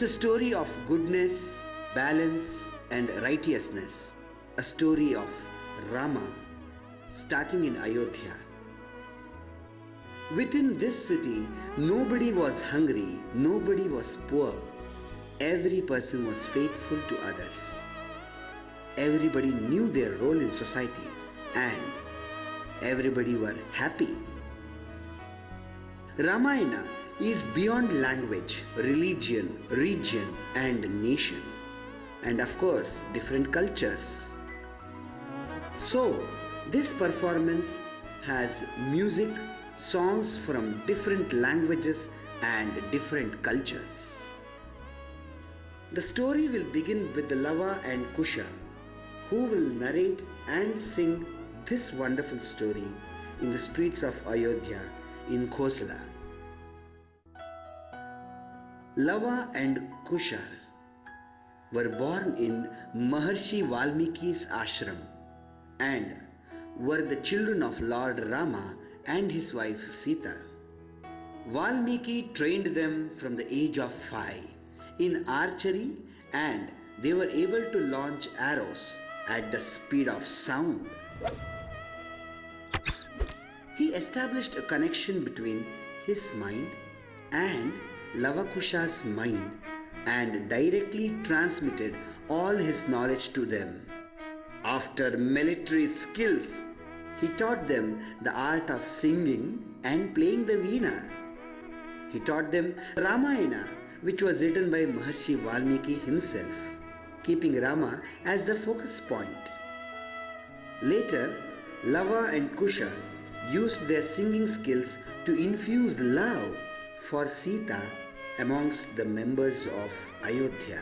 It's a story of goodness, balance, and righteousness. A story of Rama starting in Ayodhya. Within this city, nobody was hungry, nobody was poor. Every person was faithful to others. Everybody knew their role in society and everybody were happy. Ramayana is beyond language, religion, region and nation, and of course different cultures. So this performance has music, songs from different languages and different cultures. The story will begin with the Lava and Kusha, who will narrate and sing this wonderful story in the streets of Ayodhya in Khosla. Lava and Kusha were born in Maharshi Valmiki's ashram and were the children of Lord Rama and his wife Sita. Valmiki trained them from the age of 5 in archery and they were able to launch arrows at the speed of sound. He established a connection between his mind and Lavakusha's mind and directly transmitted all his knowledge to them. After military skills, he taught them the art of singing and playing the veena. He taught them Ramayana, which was written by Maharshi Valmiki himself, keeping Rama as the focus point. Later, Lava and Kusha used their singing skills to infuse love for Sita amongst the members of Ayodhya.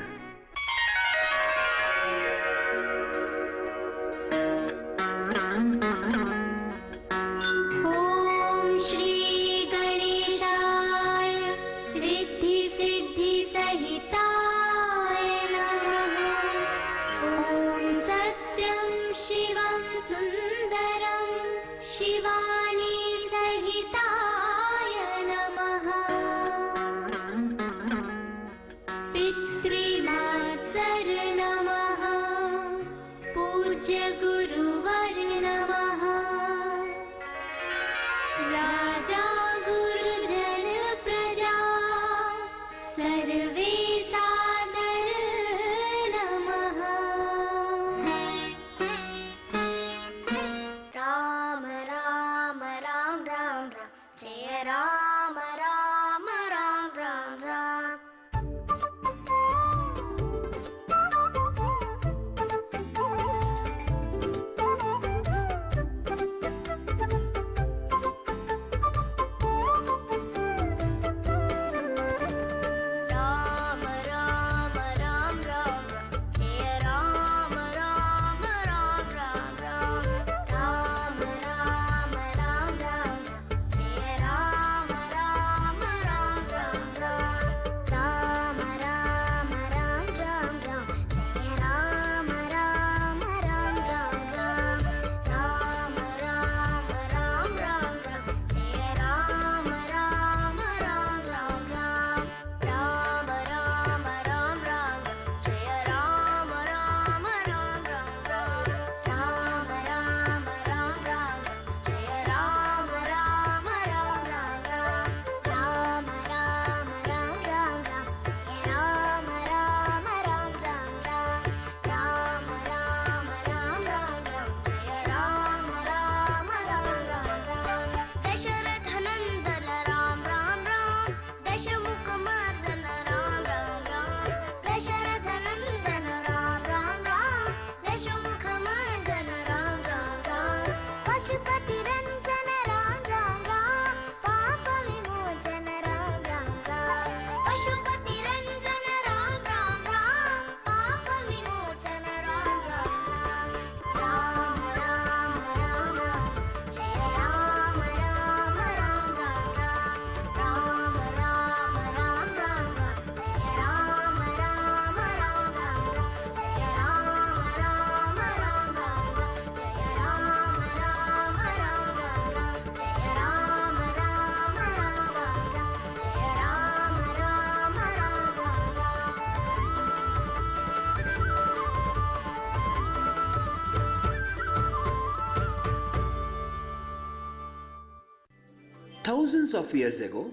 thousands of years ago,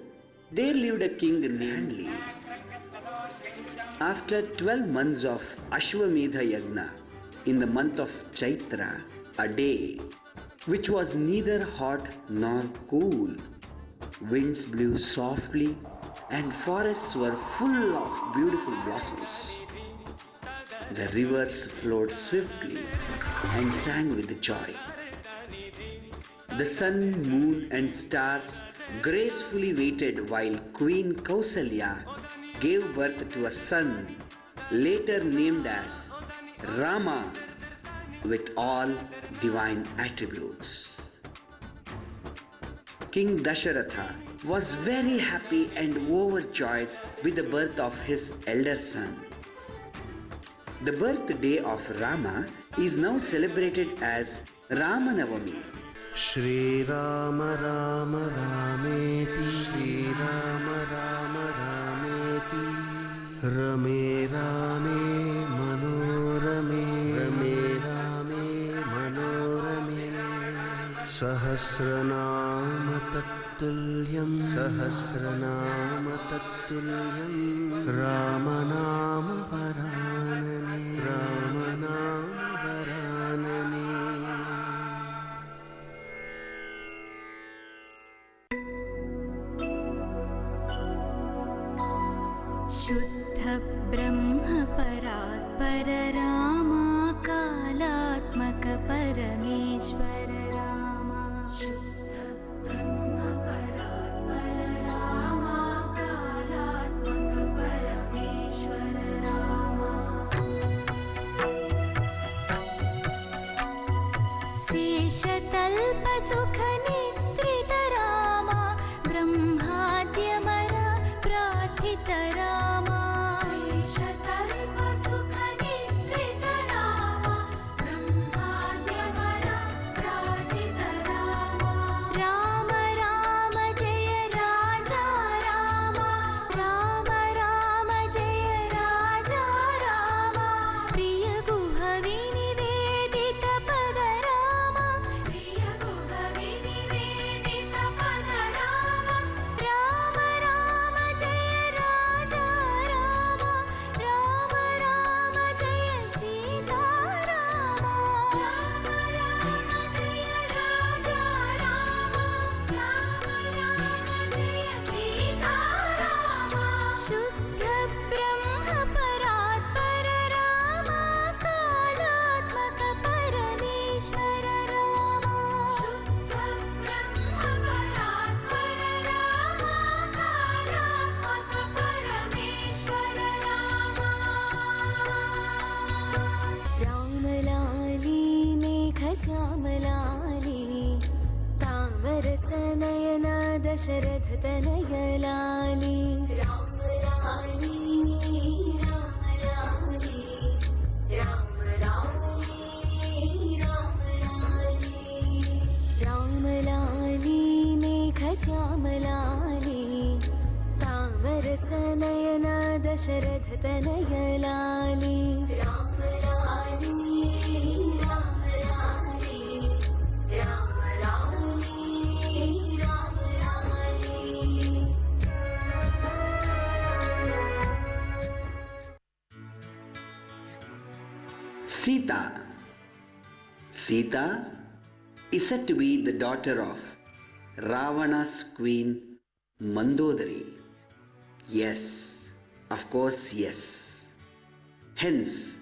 there lived a king named Li. After 12 months of Ashwamedha Yagna, in the month of Chaitra, a day which was neither hot nor cool, winds blew softly and forests were full of beautiful blossoms. The rivers flowed swiftly and sang with joy. The sun, moon and stars gracefully waited while Queen Kausalya gave birth to a son later named as Rama with all divine attributes. King Dasharatha was very happy and overjoyed with the birth of his elder son. The birthday of Rama is now celebrated as Ramanavami. Shri Rama Rama Rameti Shri Rama Rama Rameti Rame Rame Manorame Rame Rame Manorame Sahasranama Tattulyam Sahasranama Tattulyam Ramanama Varanani Ramanama Varanani. शुद्ध ब्रह्म परात्पर रामा कालात्मक परमेश्वर रामा शुद्ध ब्रह्म परात्पर रामा कालात्मक परमेश्वर रामा शेषतल्प सुख निद्रित रामा ब्रह्माद्यमर प्रार्थित रामा शेषतल्प सुख निद्रित रामा ब्रह्माद्यमर प्रार्थित रामा राम राम जय राजा रामा राम राम जय राजा रामा प्रिय गुह विनिवेदित पद रामा प्रिय गुह विनिवेदित पद रामा राम राम जय राजा रामा राम राम जय सीता रामा राम राम जय राजा रामा राम राम जय सीता रामा शुद्ध ब्रह्म परात्पर रामा कालात्मक परमेश्वर रामा शुद्ध ब्रह्म परात्पर रामा कालात्मक परमेश्वर रामा रामलाली मेघ श्यामलाली तामरसनयन दशरथ तनय लाली रामलाली रामलाली रामलाली रामलाली रामलाली मेघ श्यामलाली तामरसनयन दशरथ तनय लाली रामलाली रामलाली रामलाली रामलाली Sita. Sita is said to be the daughter of Ravana's queen Mandodari. Yes, of course, yes. Hence,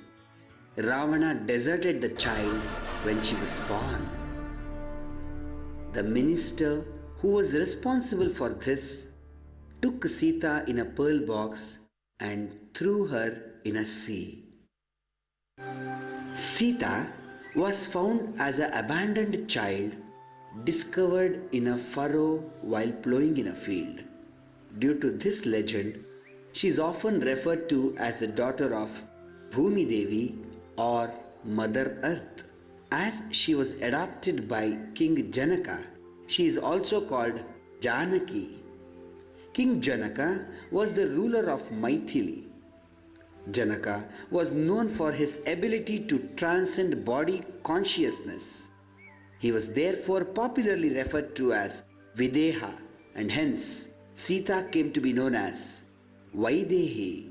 Ravana deserted the child when she was born. The minister who was responsible for this took Sita in a pearl box and threw her in a sea. Sita was found as an abandoned child discovered in a furrow while plowing in a field. Due to this legend, she is often referred to as the daughter of Bhumi Devi or Mother Earth. As she was adopted by King Janaka, she is also called Janaki. King Janaka was the ruler of Maithili. Janaka was known for his ability to transcend body consciousness. He was therefore popularly referred to as Videha and hence Sita came to be known as Vaidehi.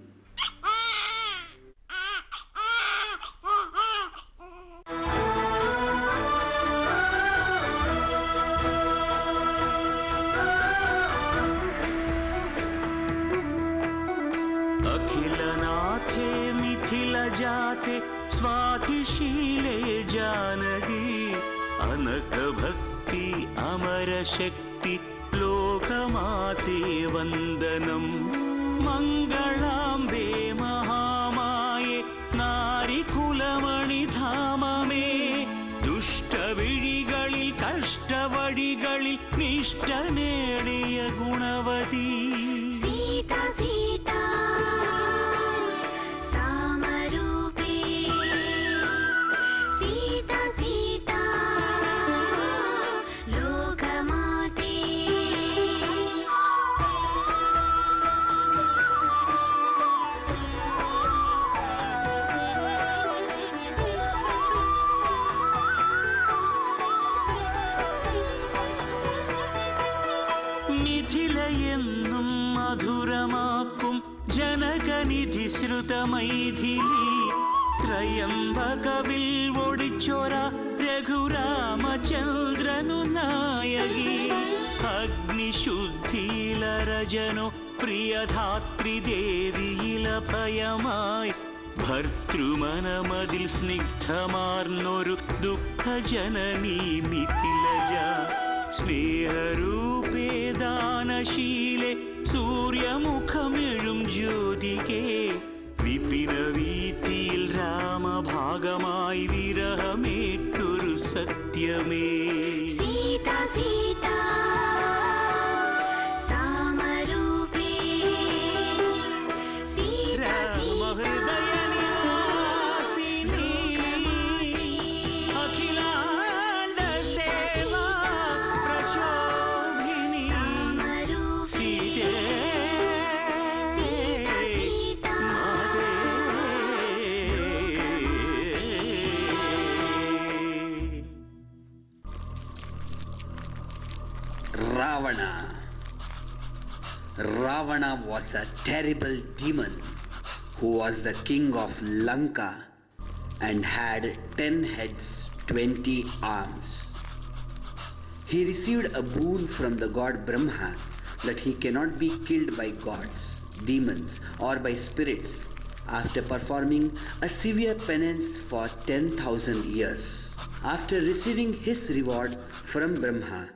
अखिलनाथे मिथिलजाते स्वातिशीले Janaki अनक भक्ति अमर शक्ति लोकमाते वन्दनम् मङ्गलाम्बे महामाये नारिकुलमणिधाममे दुष्टविडिगळिल कष्टवडिगळिल निष्ठ नेडिय गुणवती सीता सीता सामरूपे सीता सीता लोकमाते മിഥിലയെന്നും മധുരമാക്കും ജനകനിധി ശ്രുതമൈഥിലി ത്രയംബകവിൽ ഒടിച്ചൊര രഘുരാമചന്ദ്രനു നായകി അഗ്നിശുദ്ധിയിലരജനോ പ്രിയധാത്രിദേവിയില ഭയമായി ഭർതൃമനമതിൽ സ്നിഗ്ധമാർന്നൊരു ദുഃഖജനനീ മിഥിലജ സ്നേഹരൂപേ ദാനശീലെ സൂര്യമുഖമെഴും ജ്യോതികേ വിപിനവീതിയിൽ രാമഭാഗമായി വിരഹമേറ്റൊരു സത്യമേ सीता सीता सामरूपे सीता सीता രാമഹൃദയനിവാസിനി അഖിലാണ്ട സേവാ പ്രശോഭിനി സീതേ Sita Sita Ravana. Ravana was a terrible demon who was the king of Lanka and had 10 heads, 20 arms. He received a boon from the god Brahma that he cannot be killed by gods, demons, or by spirits after performing a severe penance for 10,000 years. After receiving his reward from Brahma,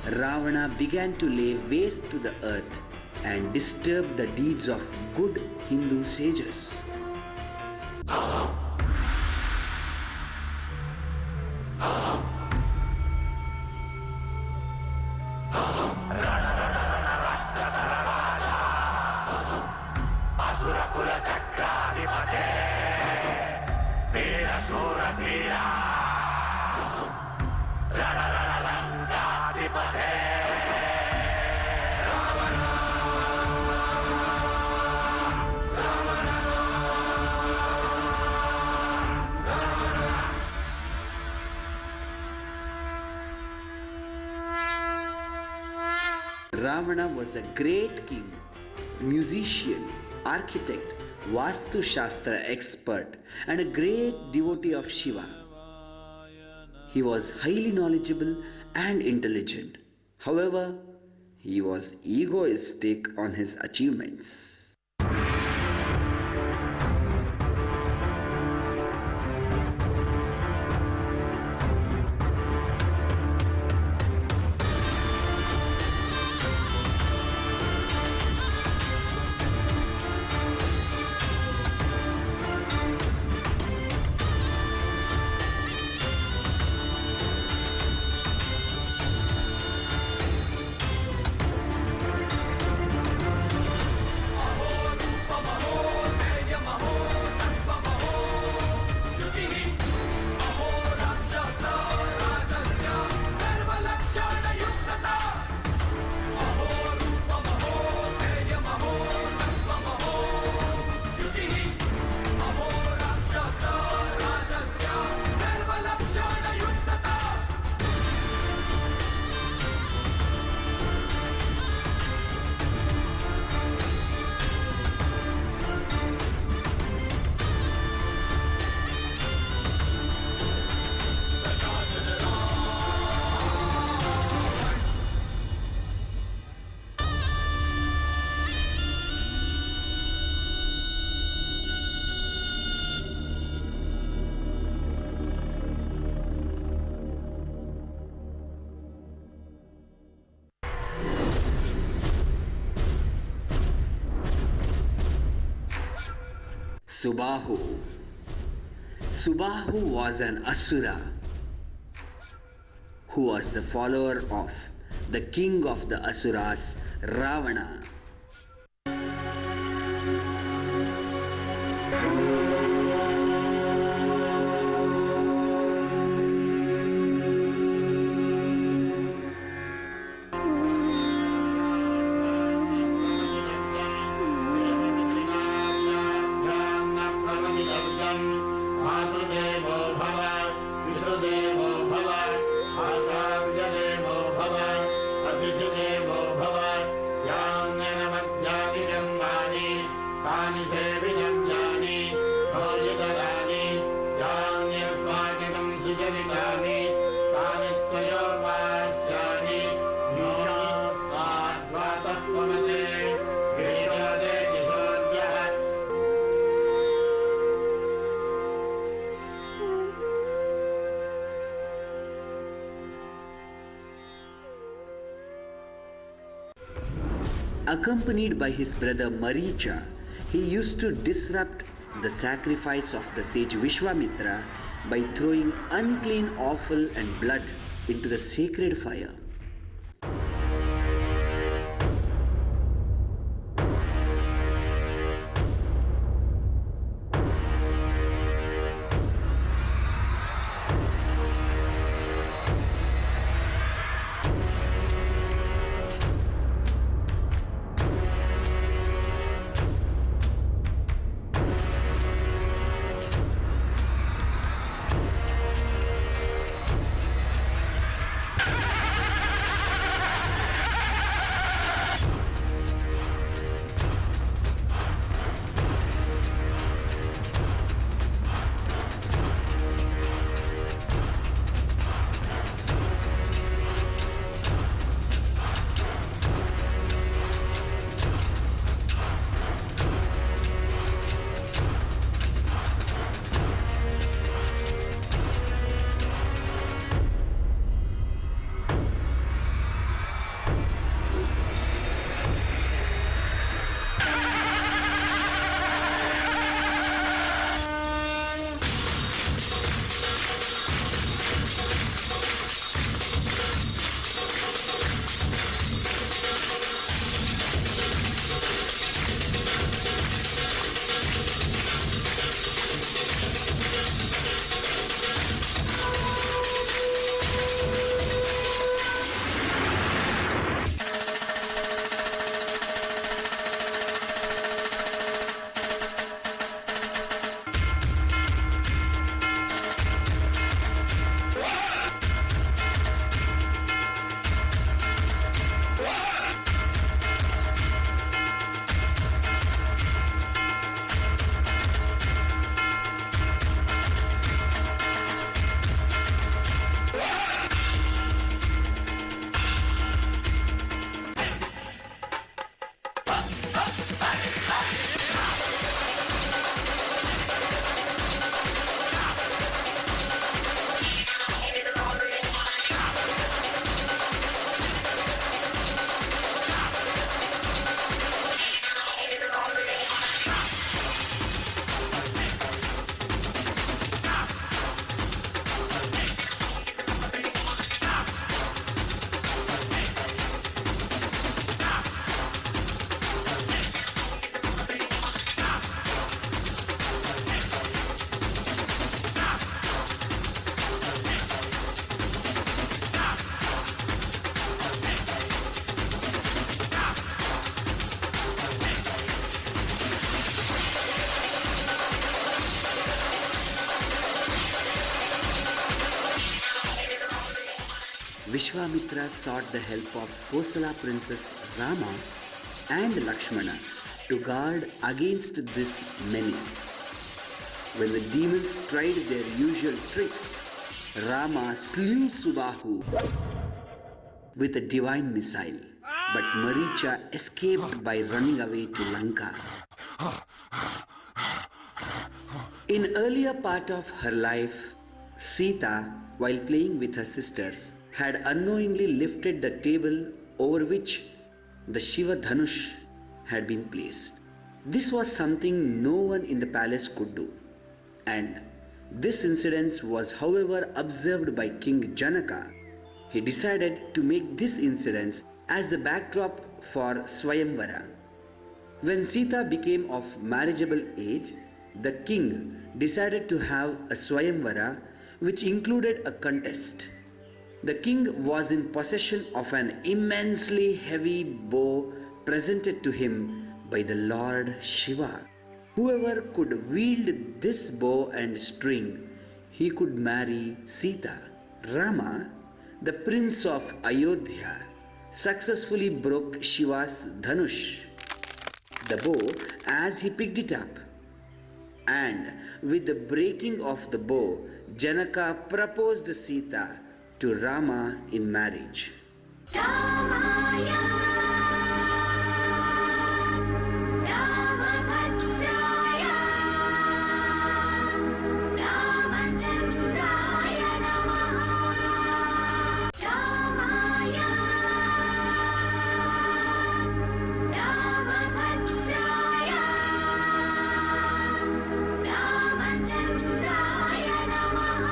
Ravana began to lay waste to the earth and disturb the deeds of good Hindu sages. Ravana was a great king, musician, architect, Vastu Shastra expert, and a great devotee of Shiva. He was highly knowledgeable and intelligent. However, he was egoistic on his achievements. Subahu. Subahu was an asura who was the follower of the king of the asuras, Ravana. Accompanied by his brother Maricha, he used to disrupt the sacrifice of the sage Vishwamitra by throwing unclean offal and blood into the sacred fire. Vishwamitra sought the help of Kosala princess Rama and Lakshmana to guard against this menace. When the demons tried their usual tricks, Rama slew Subahu with a divine missile, but Maricha escaped by running away to Lanka. In earlier part of her life, Sita, while playing with her sisters, had unknowingly lifted the table over which the Shiva Dhanush had been placed. This was something no one in the palace could do. And this incident was, however, observed by King Janaka. He decided to make this incident as the backdrop for Swayamvara. When Sita became of marriageable age, the king decided to have a Swayamvara which included a contest. The king was in possession of an immensely heavy bow presented to him by the Lord Shiva. Whoever could wield this bow and string, he could marry Sita. Rama, the prince of Ayodhya, successfully broke Shiva's Dhanush, the bow, as he picked it up. And with the breaking of the bow, Janaka proposed Sita to Rama in marriage. Ramaya Ramabhadraya Ramachandraya Namaha Ramaya Ramabhadraya Ramachandraya Namaha.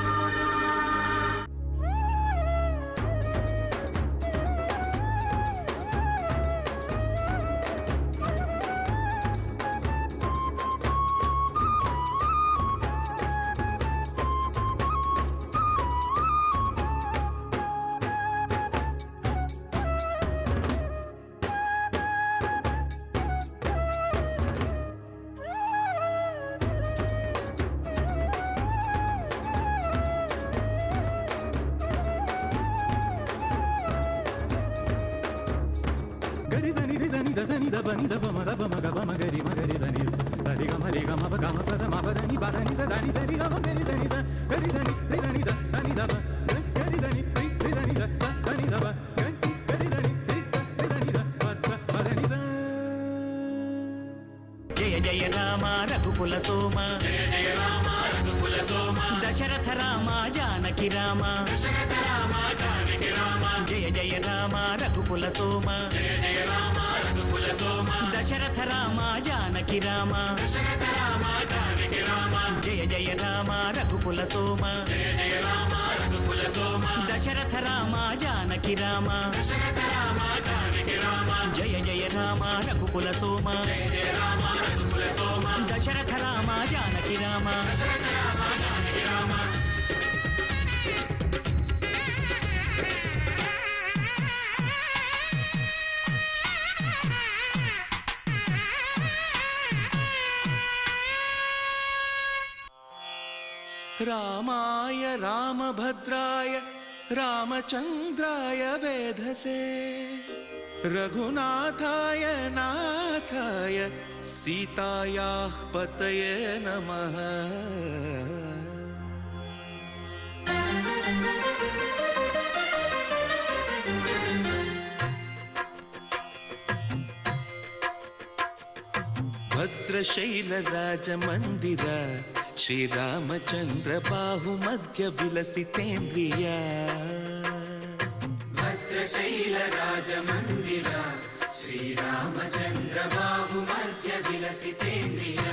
Gari dani dani da zani da bani da bama da bama ga bama gari magari dani da ri ga ma ba ga ma pa da ma ba dani ba dani da dani da ri ga ma gari dani da gari dani da zani da ba gari dani dani da dani da ba gari dani dani da ba dani da. Jaya Jaya Rama Raghukula Soma Jaya Jaya Rama Raghukula Soma Dasharatha Rama Janaki Rama Dasharatha Rama Janaki Rama Jaya Jaya Rama Raghukula Soma Jaya Jaya Rama Raghukula Soma Dasharatha Rama Janaki Rama Dasharatha Rama Janaki Rama Jaya Jaya Rama Raghukula Soma Jaya Jaya Rama Raghukula Soma Dasharatha Rama Janaki Rama Dasharatha Rama Janaki Rama Jaya Jaya Rama Raghukula Soma Jaya Jaya Rama Raghukula Soma Dasharatha Rama Janaki Rama Dasharatha Rama Janaki Rama. रामाय रामभद्राय रामचन्द्राय वेधसे रघुनाथाय नाथाय सीतायाः पतये नमः. भद्रशैलराजमन्दिर श्रीरामचन्द्र बाहुमध्य विलसितेन्द्रिय. भद्रशैलराजमन्दिर श्रीरामचन्द्र बाहुमध्य विलसितेन्द्रिय.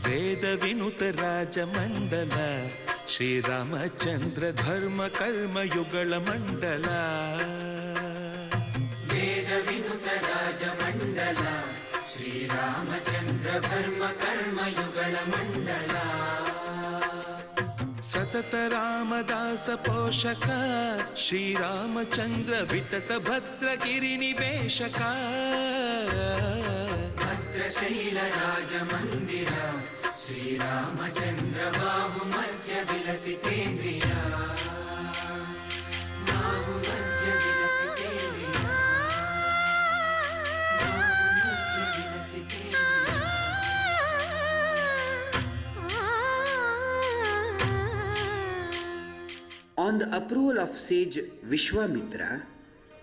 वेदविनुत राजमण्डल श्रीरामचन्द्र धर्म कर्म युगल मण्डल. वेदविनुत राजमण्डल श्रीरामचन्द्र धर्म कर्म युगल मण्डल. सतत रामदास पोषक श्रीरामचन्द्र वितत भद्रगिरि निवेशक. भद्रशैलराजमन्दिर Shri Ramchandra बाहुमध्य विलसितेन्द्रिय. बाहुमध्य विलसितेन्द्रिय. बाहुमध्य विलसितेन्द्रिय. On the approval of sage Vishwamitra,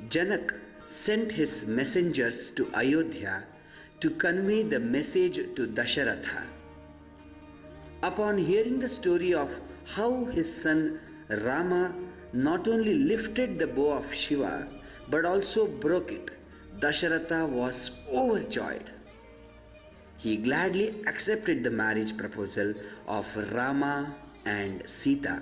Janak sent his messengers to Ayodhya to convey the message to Dasharatha. Upon hearing the story of how his son Rama not only lifted the bow of Shiva but also broke it, Dasharatha was overjoyed. he gladly accepted the marriage proposal of Rama and Sita.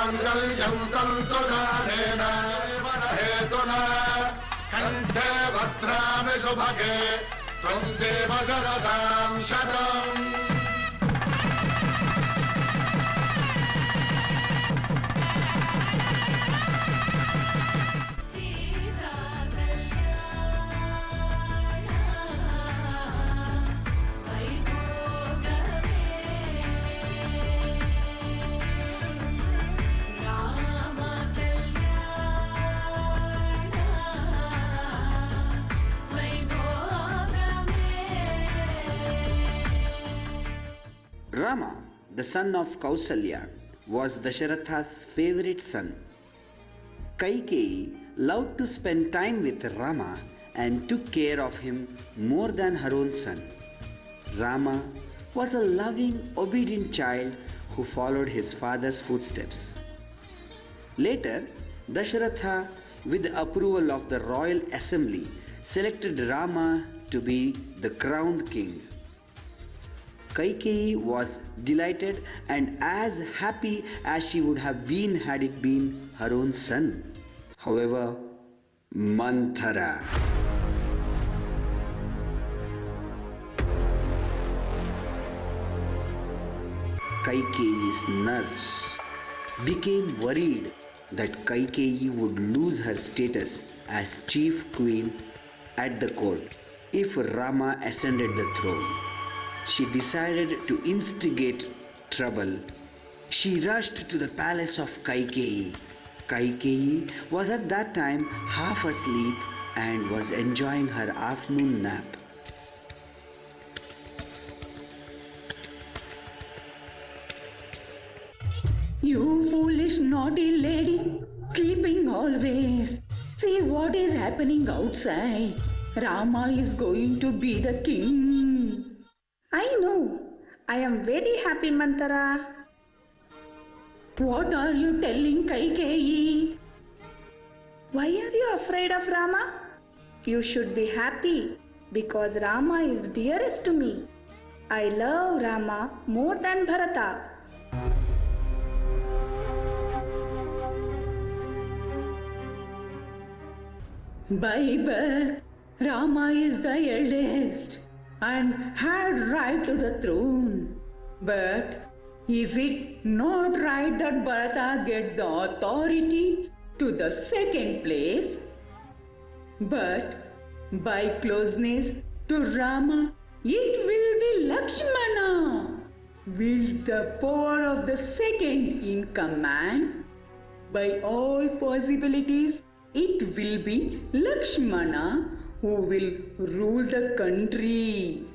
माङ्गल्यं तन्तुनानेन हेतुना कण्ठे भद्रामि सुभगे त्वं जीव शरदां शतम् सीता कल्याण वैभोगमे राम कल्याण वैभोगमे Rama, the son of Kausalya, was Dasharatha's favorite son. Kaikeyi loved to spend time with Rama and took care of him more than her own son. Rama was a loving, obedient child who followed his father's footsteps. Later, Dasharatha, with the approval of the royal assembly, selected Rama to be the crowned king. Kaikeyi was delighted and as happy as she would have been had it been her own son. However, Manthara, Kaikeyi's nurse, became worried that Kaikeyi would lose her status as chief queen at the court if Rama ascended the throne. She decided to instigate trouble. She rushed to the palace of Kaikeyi. Kaikeyi was at that time half asleep and was enjoying her afternoon nap. You foolish naughty lady, sleeping always. See what is happening outside. Rama is going to be the king. I know. I am very happy, Manthara. What are you telling Kaikeyi? Why are you afraid of Rama? You should be happy because Rama is dearest to me. I love Rama more than Bharata. By birth, Rama is the eldest and had right to the throne. But is it not right that Bharata gets the authority to the second place? But by closeness to Rama, it will be Lakshmana, wields the power of the second in command. By all possibilities, it will be Lakshmana who will rule the country.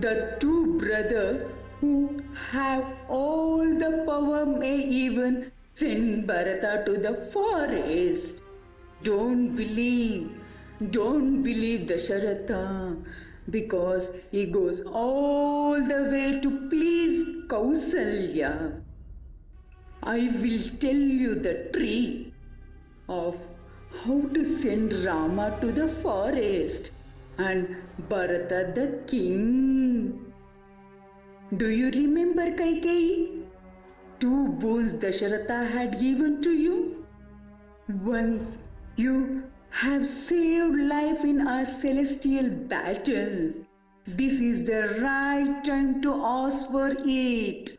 The two brothers who have all the power may even send Bharata to the forest. Don't believe Dasharatha, because he goes all the way to please Kausalya. I will tell you the trick of how to send Rama to the forest and Bharata the king. Do you remember, Kaikeyi? 2 boons Dasharatha had given to you. Once you have saved life in a celestial battle. This is the right time to ask for it.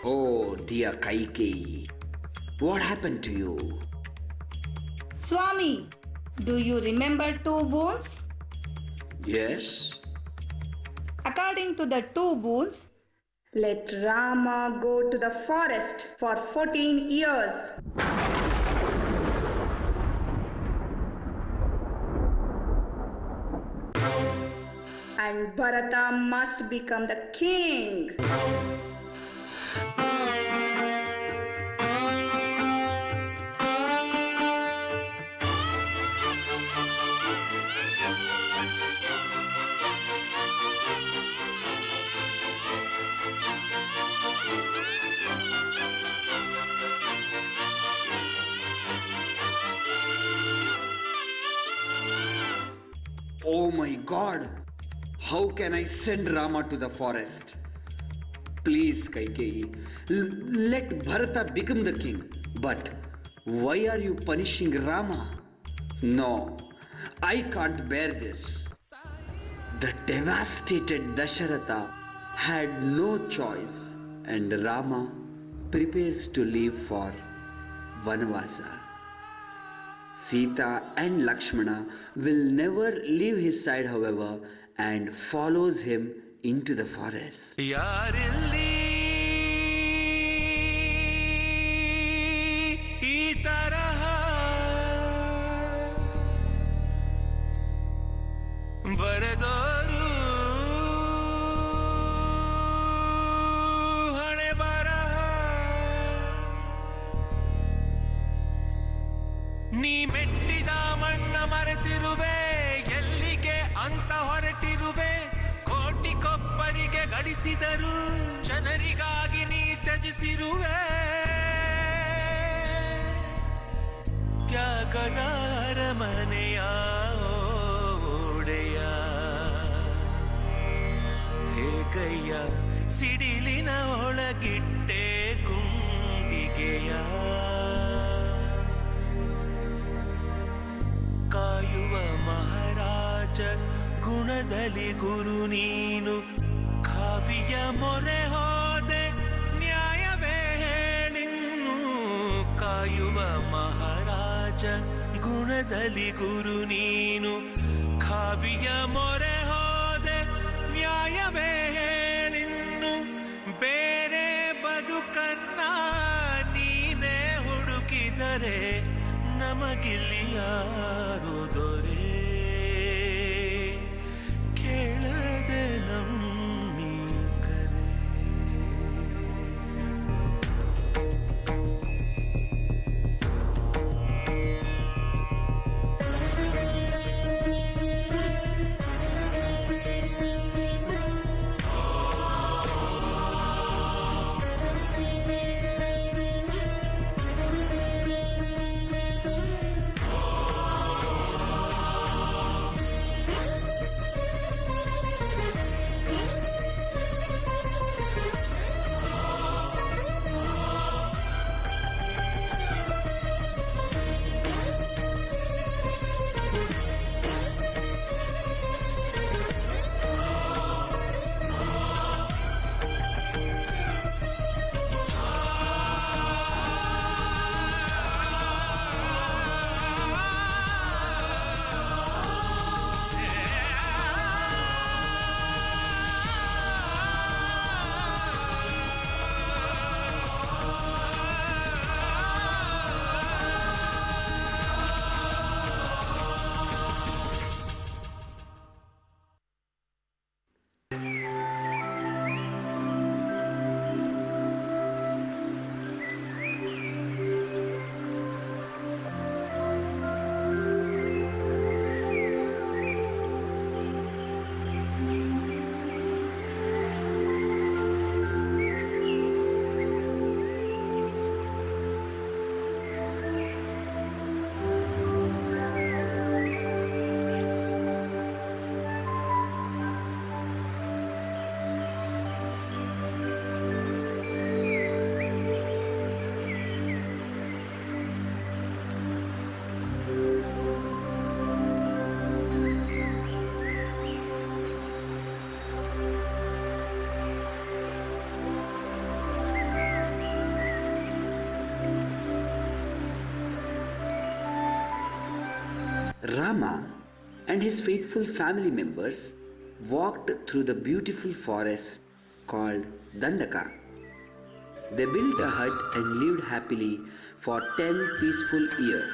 Oh, dear Kaikeyi, what happened to you? Swami, do you remember two boons? Yes? According to the two boons, let Rama go to the forest for 14 years. And Bharata must become the king. Oh my God! How can I send Rama to the forest? Please, Kaikeyi, let Bharata become the king. But why are you punishing Rama? No, I can't bear this. The devastated Dasharatha had no choice, and Rama prepares to leave for Vanavasa. Sita and Lakshmana will never leave his side, however, and follows him into the forest. ಯಾರಿಲ್ಲಿ ಈ ತರಹ ಬರೆದೋರು ಹಣೆ ಬರಹ ನೀ ಮೆಟ್ಟಿದ ಮಣ್ಣ ಮರೆತಿರುವೆ ಎಲ್ಲಿಗೆ ಅಂತ ಹೊರಟಿರುವೆ ಕೋಟಿ ಕೊಬ್ಬರಿಗೆ ಗಳಿಸಿದರು ಜನರಿಗಾಗಿ ನೀ ತ್ಯಜಿಸಿರುವೆ ತ್ಯಾಗದ ಅರಮನೆಯ ಓಡೆಯ ಹೇಗಯ್ಯ ಸಿಡಿಲಿನ ಒಳಗಿಟ್ಟೆ ಗುಂಡಿಗೆಯ ಕಾಯುವ ಮಹಾರಾಜ ಗುಣದಲ್ಲಿ ಗುರು ನೀನು ಕಾವಿಯ ಮೊರೆ ಹೋದೆ ನ್ಯಾಯವೇ ಹೇಳಿನ್ನು ಕಾಯುವ ಮಹಾರಾಜ ಗುಣದಲ್ಲಿ ಗುರು ನೀನು ಕಾವಿಯ ಮೊರೆ ಹೋದೆ ನ್ಯಾಯವೇ ಹೇಳಿನ್ನು ಬೇರೆ ಬದುಕನ್ನ ನೀನೇ ಹುಡುಕಿದರೆ ನಮಗಿಲ್ಲಿ ಯಾರು ದೊರೆ ಕೇಳದೆ ನಮ್ಮಿ ಕರೆ Rama and his faithful family members walked through the beautiful forest called Dandaka. They built a hut and lived happily for 10 peaceful years.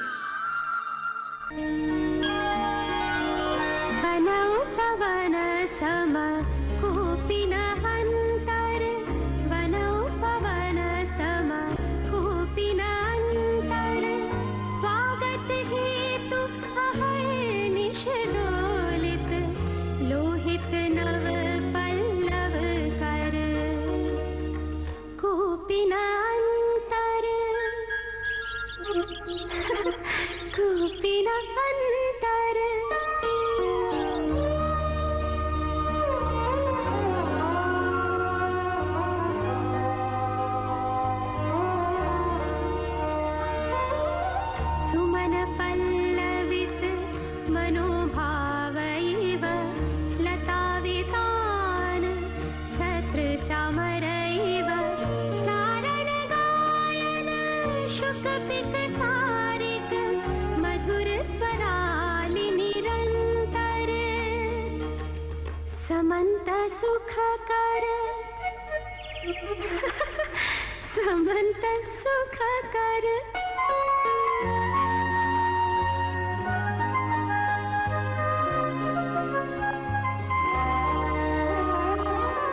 समंत सुख कर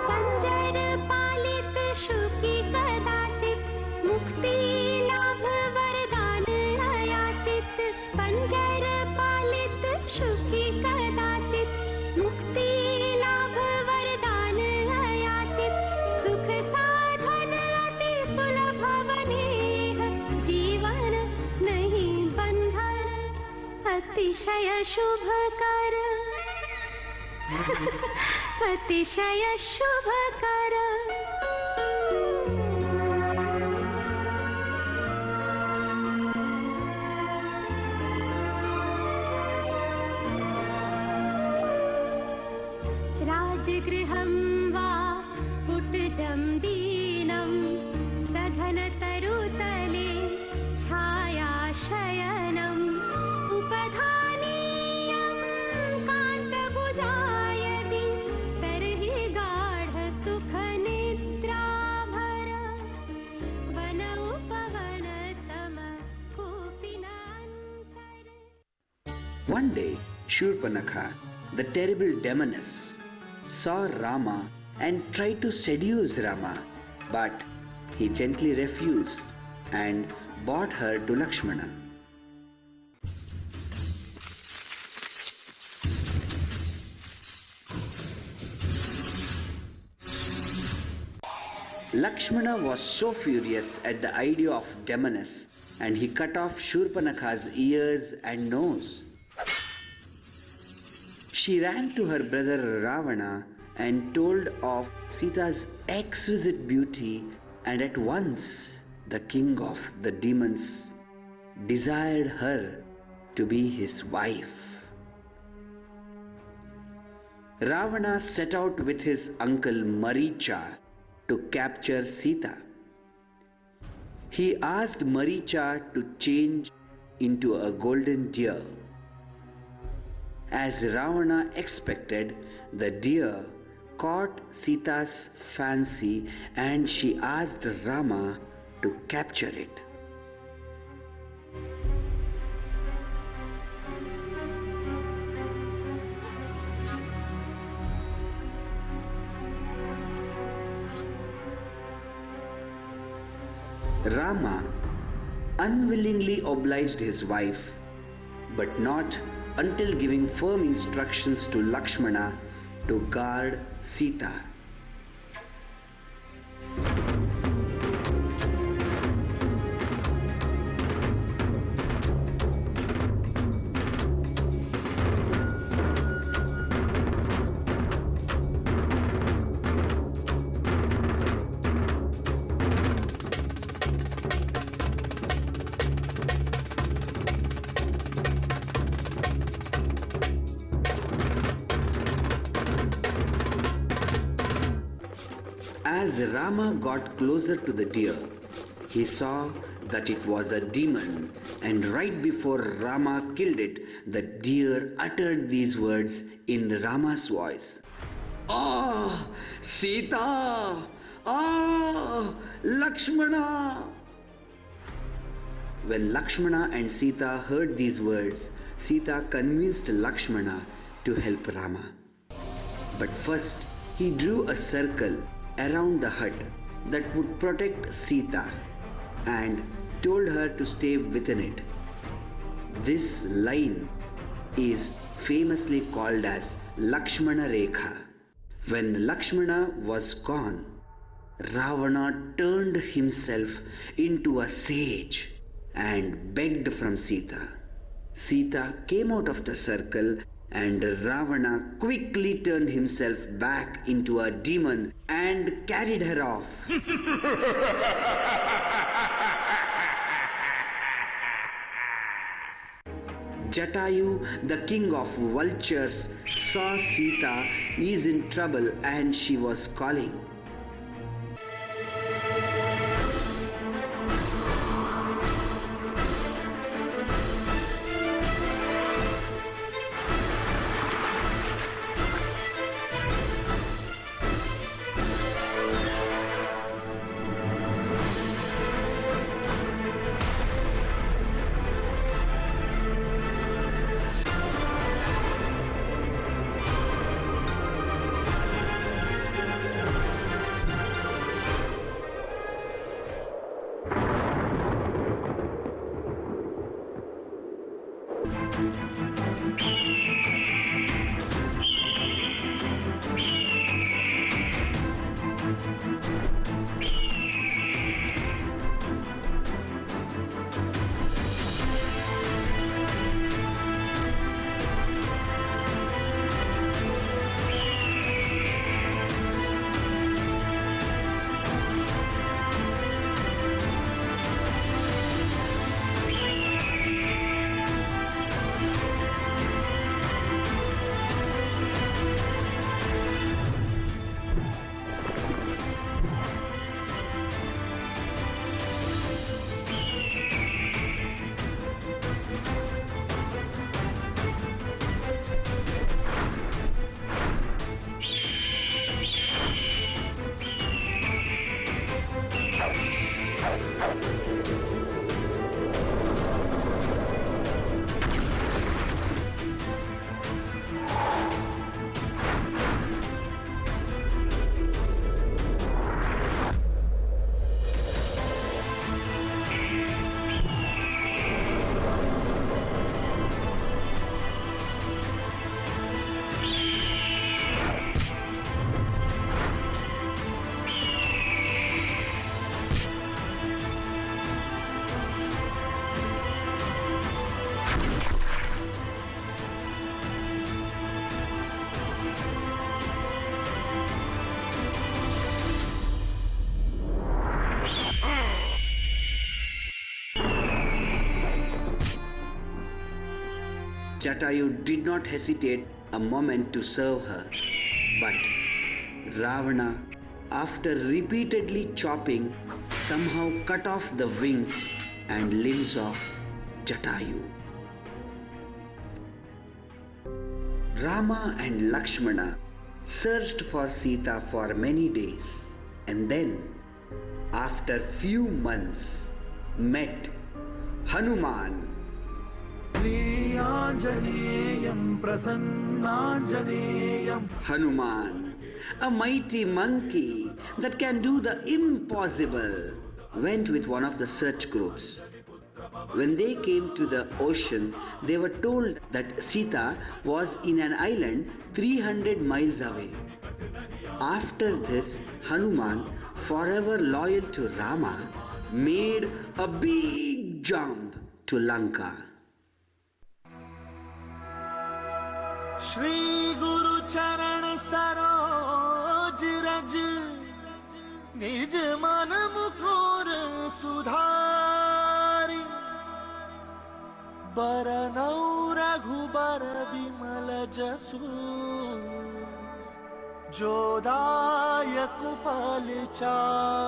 पंजर पालित शुकी कदाचित मुक्ति लाभ वरदान अयाचित पंजर पालित शुकी कदाचित मुक्ति लाभ वरदान अयाचित सुख साधन अति सुलभ बनेह जीवन नहीं बंधन अतिशय शुभ कर अतिशय शुभ कर राजगृहं वा कुटजं दीनं सघनतरुतले छायाशयनम् उपधानीयं कान्तभुजायति तर्हि गाढसुखनिद्राभर वन उपवन सम कूपिनान्तर. One day, Shurpanakha, the terrible demoness, saw Rama and tried to seduce Rama, but he gently refused and brought her to Lakshmana. Lakshmana was so furious at the idea of demoness, and he cut off Shurpanakha's ears and nose. She ran to her brother Ravana and told of Sita's exquisite beauty, and at once the king of the demons desired her to be his wife. Ravana set out with his uncle Maricha to capture Sita. He asked Maricha to change into a golden deer. As Ravana expected, the deer caught Sita's fancy and she asked Rama to capture it. Rama unwillingly obliged his wife, but not until giving firm instructions to Lakshmana to guard Sita. As Rama got closer to the deer, he saw that it was a demon, and right before Rama killed it, the deer uttered these words in Rama's voice. "Ah, Sita! Ah, Lakshmana!" When Lakshmana and Sita heard these words, Sita convinced Lakshmana to help Rama. But first, he drew a circle around the hut that would protect Sita and told her to stay within it. This line is famously called as Lakshmana Rekha. When Lakshmana was gone, Ravana turned himself into a sage and begged from Sita. Sita came out of the circle, and Ravana quickly turned himself back into a demon and carried her off. Jatayu, the king of vultures, saw Sita is in trouble and she was calling. Jatayu did not hesitate a moment to serve her, but Ravana, after repeatedly chopping, somehow cut off the wings and limbs of Jatayu. Rama and Lakshmana searched for Sita for many days, and then, after few months, met Hanuman. Hanuman, a mighty monkey that can do the impossible. went with one of the search groups. When they came to the ocean, they were told that Sita was in an island 300 miles away. After this, Hanuman, forever loyal to Rama, made a big jump to Lanka. Shri गुरु चरण सरोज रज निज मन मुकुर सुधारी बरनौ रघुबर विमल जसु जोदायक फलचारी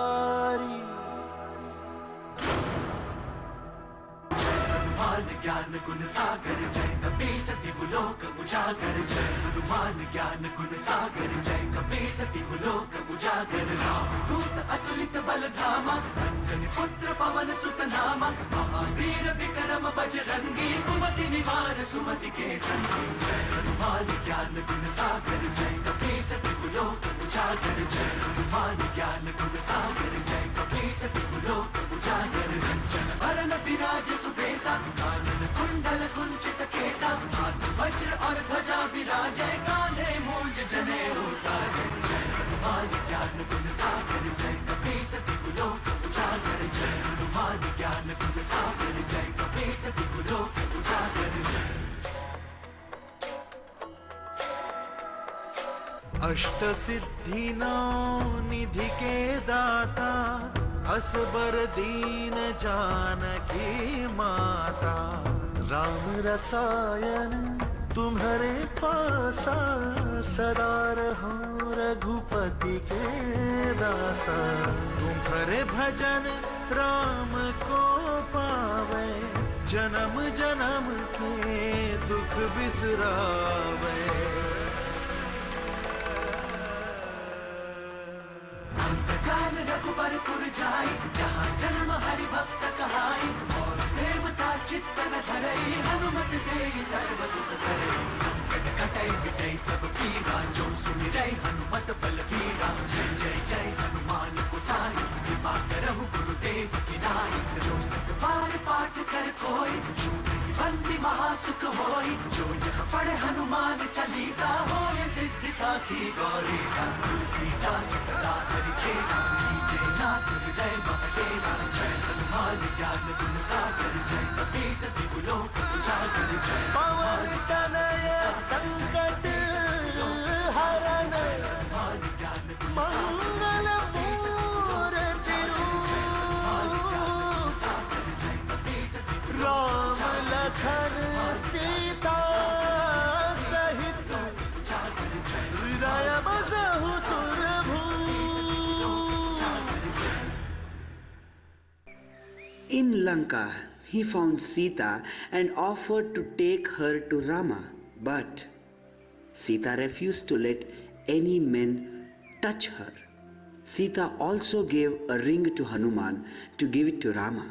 ज्ञान गुण सागर जय कपीस दिवलोक उजागर जय हनुमान ज्ञान गुण सागर जय कपीस दिवलोक उजागर राम दूत अतुलित बल धामा अंजनी पुत्र पवन सुत नामा महावीर विक्रम बजरंगी कुमति निवार सुमति के संगी जय हनुमान ज्ञान गुण सागर जय कपीस दिवलोक उजागर जय हनुमान ज्ञान गुण सागर जय कपीस दिवलोक उजागर रंजन वरन विराज सुबेसा कुंडल कुंचित केसा हाथ वज्र और ध्वजा विराजे कांधे मूंज जनेऊ साजे जय हनुमान ज्ञान गुण सागर जय कपीस दिवलोक उजागर जय हनुमान ज्ञान गुण सागर जय कपीस दिवलोक उजागर जय अष्ट सिद्धि नौ निधि के दाता असबर दीन जानकी माता राम रसायन तुम्हारे पासा सदा रहो रघुपति के दासा तुम्हारे भजन राम को पावे जन्म जन्म के दुख बिसरावे काल रघुबरपुर जाई जहाँ जन्म हरि भक्त कहाई और देवता चित्त न धरई हनुमत से सर्व सुख करे संकट कटई मिटई सब पीरा जो सुमिरै हनुमत बलवीरा जय जय जय हनुमान गोसाई कृपा करहु गुरुदेव की नाई जो सत बार पाठ कर कोई छूटहि बंदी महासुख होई जो यह पढ़े हनुमान चालीसा होय सिद्धि साखी गौरी सा तुलसीदास सदा हरि चेरा कीजे नाथ हृदय महडेरा जय हनुमान ज्ञान गुण सागर जय कपीस दिवलोक उजागर जय पवन तनय संकट हरण मंगल मूर्ति राम लखन सीता सहित हृदय बसहु सुरभू In Lanka, he found Sita and offered to take her to Rama, but Sita refused to let any men touch her. Sita also gave a ring to Hanuman to give it to Rama.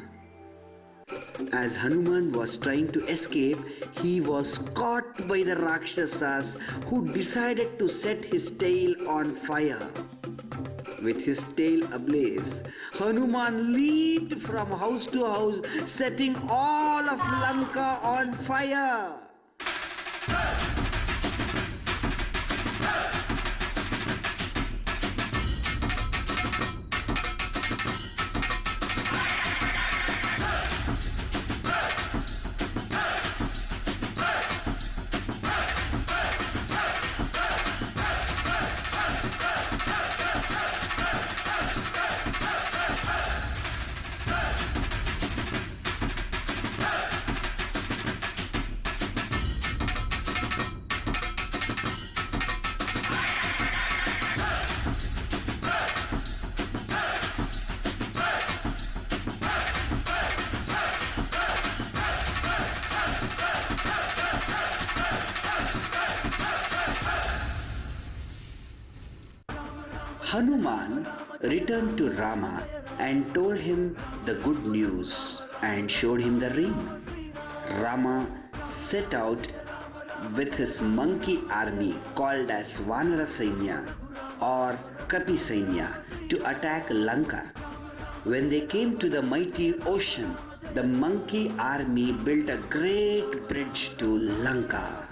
As Hanuman was trying to escape, he was caught by the Rakshasas, who decided to set his tail on fire. With his tail ablaze, Hanuman leaped from house to house, setting all of Lanka on fire. Hanuman returned to Rama and told him the good news and showed him the ring. Rama set out with his monkey army called as Vanara Sainya or Kapi Sainya to attack Lanka. When they came to the mighty ocean, the monkey army built a great bridge to Lanka.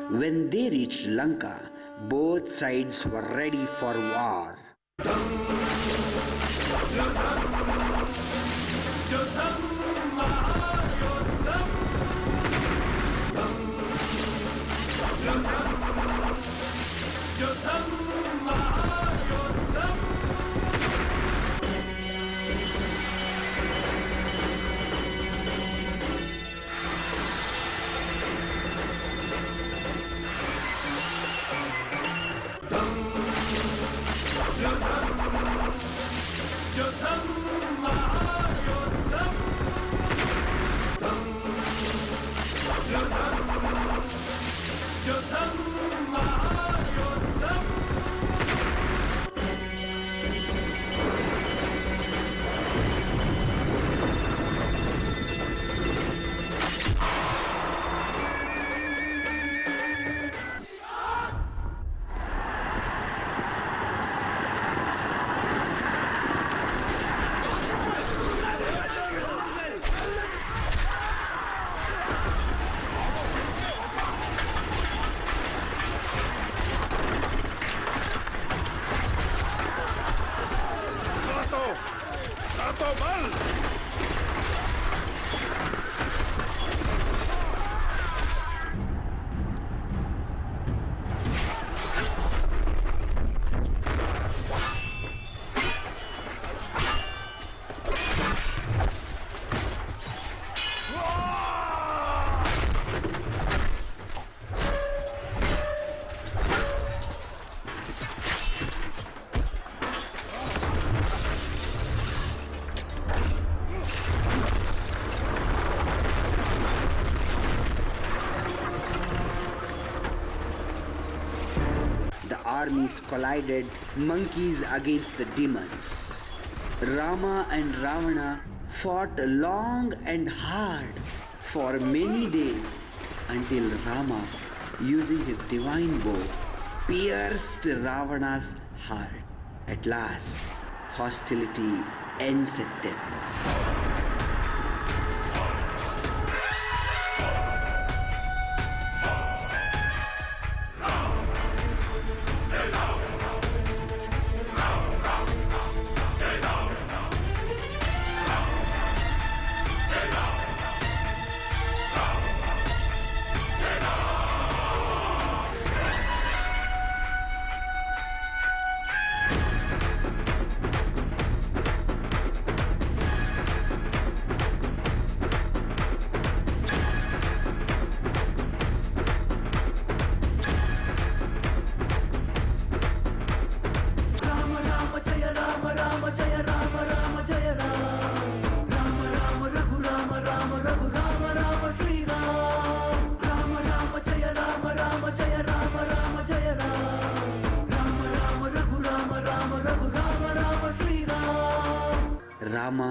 When they reached Lanka, both sides were ready for war. Armies collided, monkeys against the demons. Rama and Ravana fought long and hard for many days until Rama, using his divine bow, pierced Ravana's heart. At last, hostility ends at death. Rama